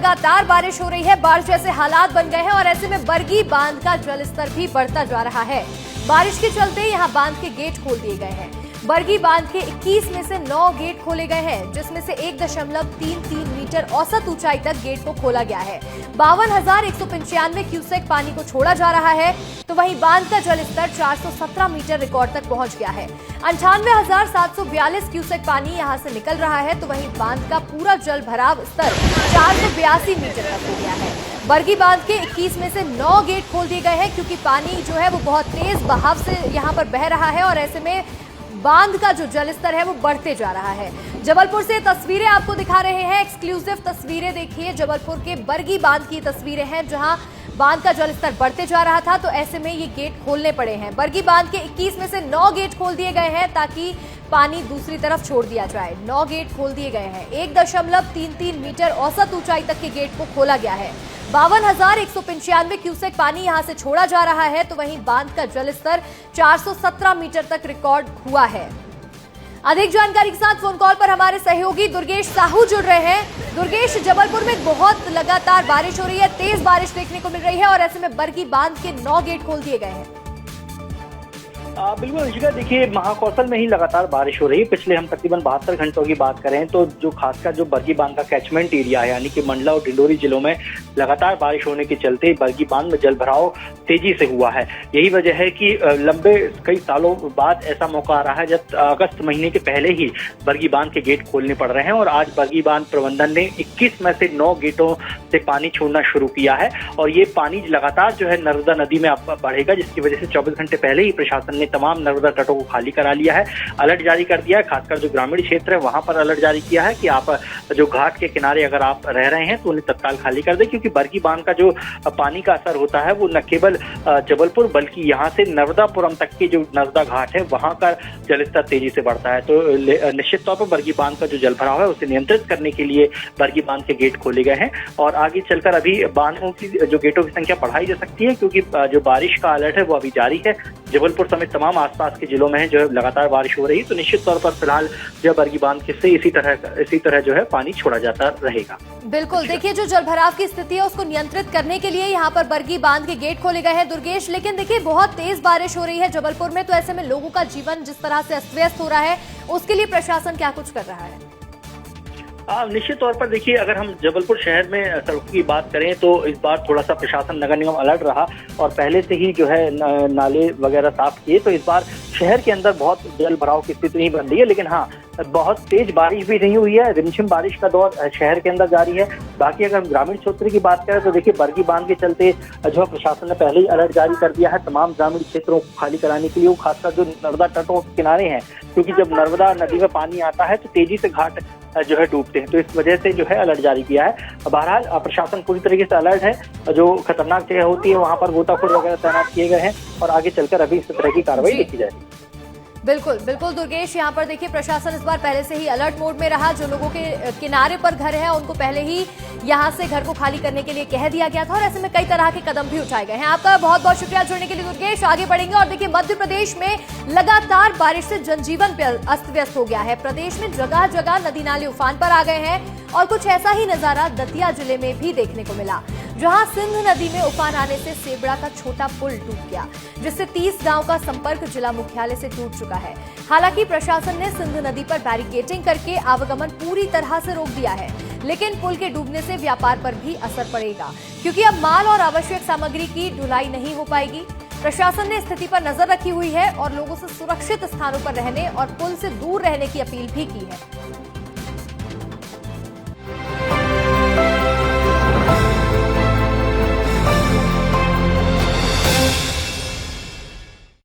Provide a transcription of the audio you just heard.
लगातार बारिश हो रही है, बाढ़ जैसे हालात बन गए हैं और ऐसे में बरगी बांध का जलस्तर भी बढ़ता जा रहा है। बारिश के चलते यहां बांध के गेट खोल दिए गए हैं। बरगी बांध के 21 में से 9 गेट खोले गए हैं, जिसमें से 1.33 मीटर औसत ऊंचाई तक गेट को खोला गया है। 52,195 क्यूसेक पानी को छोड़ा जा रहा है, तो वहीं बांध का जलस्तर 417 मीटर रिकॉर्ड तक पहुंच गया है। 98,742 क्यूसेक पानी यहां से निकल रहा है, तो वहीं बांध का पूरा जल भराव स्तर 482 मीटर तक हो गया है। बरगी बांध के 21 में से 9 गेट खोल दिए गए हैं, क्योंकि पानी जो है वो बहुत तेज बहाव से यहां पर बह रहा है और ऐसे में बांध का जो जलस्तर है वो बढ़ते जा रहा है। जबलपुर से तस्वीरें आपको दिखा रहे हैं, एक्सक्लूसिव तस्वीरें देखिए। जबलपुर के बरगी बांध की तस्वीरें हैं, जहां बांध का जलस्तर बढ़ते जा रहा था, तो ऐसे में ये गेट खोलने पड़े हैं। बरगी बांध के 21 में से 9 गेट खोल दिए गए हैं ताकि पानी दूसरी तरफ छोड़ दिया जाए। 9 गेट खोल दिए गए हैं। 1.33 मीटर औसत ऊंचाई तक के गेट को खोला गया है। 52,195 क्यूसेक पानी यहां से छोड़ा जा रहा है, तो वहीं बांध का जलस्तर 417 मीटर तक रिकॉर्ड हुआ है। अधिक जानकारी के साथ फोन कॉल पर हमारे सहयोगी दुर्गेश साहू जुड़ रहे हैं। दुर्गेश, जबलपुर में बहुत लगातार बारिश हो रही है, तेज बारिश देखने को मिल रही है और ऐसे में बरगी बांध के 9 गेट खोल दिए गए हैं। बिल्कुल ऋषिका, देखिए महाकौशल में ही लगातार बारिश हो रही है। पिछले हम तकरीबन 72 घंटों की बात करें तो जो खासकर जो बरगी बांध का कैचमेंट एरिया है, यानी कि मंडला और डिंडोरी जिलों में लगातार बारिश होने के चलते बरगी बांध में जल भराव तेजी से हुआ है। यही वजह है कि लंबे कई सालों बाद ऐसा मौका आ रहा है जब अगस्त महीने के पहले ही बरगी बांध के गेट खोलने पड़ रहे हैं और आज बरगी बांध प्रबंधन ने 21 में से 9 गेटों से पानी छोड़ना शुरू किया है और ये पानी लगातार जो है नर्मदा नदी में बढ़ेगा, जिसकी वजह से 24 घंटे पहले ही प्रशासन ने तमाम नर्मदा तटों को खाली करा लिया है, अलर्ट जारी कर दिया है। खासकर जो ग्रामीण क्षेत्र है वहां पर अलर्ट जारी किया है कि आप जो घाट के किनारे अगर आप रह रहे हैं तो उन्हें तत्काल खाली कर दें, क्योंकि बरगी बांध का जो पानी का असर होता है वो न केवल जबलपुर बल्कि यहाँ से नर्मदापुरम तक के जो नर्मदा घाट है वहां का जलस्तर तेजी से बढ़ता है। तो निश्चित तौर पर बरगी बांध का जो जलभराव है उसे नियंत्रित करने के लिए बरगी बांध के गेट खोले गए हैं और आगे चलकर अभी बांधों की जो गेटों की संख्या बढ़ाई जा सकती है, क्योंकि जो बारिश का अलर्ट है वो अभी जारी है। जबलपुर समेत तमाम आसपास के जिलों में जो है लगातार बारिश हो रही है, तो निश्चित तौर पर फिलहाल जो बरगी बांध से इसी तरह जो है पानी छोड़ा जाता रहेगा। बिल्कुल, देखिए जो जलभराव की स्थिति है उसको नियंत्रित करने के लिए यहाँ पर बरगी बांध के गेट खोले गए हैं दुर्गेश। लेकिन देखिए बहुत तेज बारिश हो रही है जबलपुर में, तो ऐसे में लोगों का जीवन जिस तरह से अस्त व्यस्त हो रहा है उसके लिए प्रशासन क्या कुछ कर रहा है? निश्चित तौर पर देखिए, अगर हम जबलपुर शहर में सड़कों की बात करें तो इस बार थोड़ा सा प्रशासन नगर निगम अलर्ट रहा और पहले से ही जो है नाले वगैरह साफ किए, तो इस बार शहर के अंदर बहुत जल भराव की स्थिति नहीं बन रही है। लेकिन हाँ, बहुत तेज बारिश भी नहीं हुई है, रिमझिम बारिश का दौर शहर के अंदर जारी है। बाकी अगर ग्रामीण क्षेत्र की बात करें तो देखिए बरगी बांध के चलते जो प्रशासन ने पहले ही अलर्ट जारी कर दिया है तमाम ग्रामीण क्षेत्रों को खाली कराने के लिए, खासकर जो नर्मदा तटों के किनारे हैं, क्योंकि जब नर्मदा नदी में पानी आता है तो तेजी से घाट जो है डूबते हैं, तो इस वजह से जो है अलर्ट जारी किया है। बहरहाल प्रशासन पूरी तरीके से अलर्ट है, जो खतरनाक जगह होती है वहां पर गोताखोर वगैरह तैनात किए गए हैं और आगे चलकर अभी इस तरह की कार्रवाई देखी जाएगी। बिल्कुल बिल्कुल दुर्गेश, यहाँ पर देखिए प्रशासन इस बार पहले से ही अलर्ट मोड में रहा। जो लोगों के किनारे पर घर है उनको पहले ही यहाँ से घर को खाली करने के लिए कह दिया गया था और ऐसे में कई तरह के कदम भी उठाए गए हैं। आपका बहुत बहुत शुक्रिया जुड़ने के लिए दुर्गेश। आगे बढ़ेंगे और देखिए मध्य प्रदेश में लगातार बारिश से जनजीवन अस्त व्यस्त हो गया है। प्रदेश में जगह जगह नदी नाले उफान पर आ गए हैं और कुछ ऐसा ही नजारा दतिया जिले में भी देखने को मिला, जहां सिंध नदी में उफान आने से सेबड़ा का छोटा पुल टूट गया, जिससे 30 गांव का संपर्क जिला मुख्यालय से टूट चुका है। हालांकि प्रशासन ने सिंध नदी पर बैरिकेडिंग करके आवागमन पूरी तरह से रोक दिया है, लेकिन पुल के डूबने से व्यापार पर भी असर पड़ेगा, क्योंकि अब माल और आवश्यक सामग्री की ढुलाई नहीं हो पाएगी। प्रशासन ने स्थिति पर नजर रखी हुई है और लोगों से सुरक्षित स्थानों पर रहने और पुल से दूर रहने की अपील भी की है।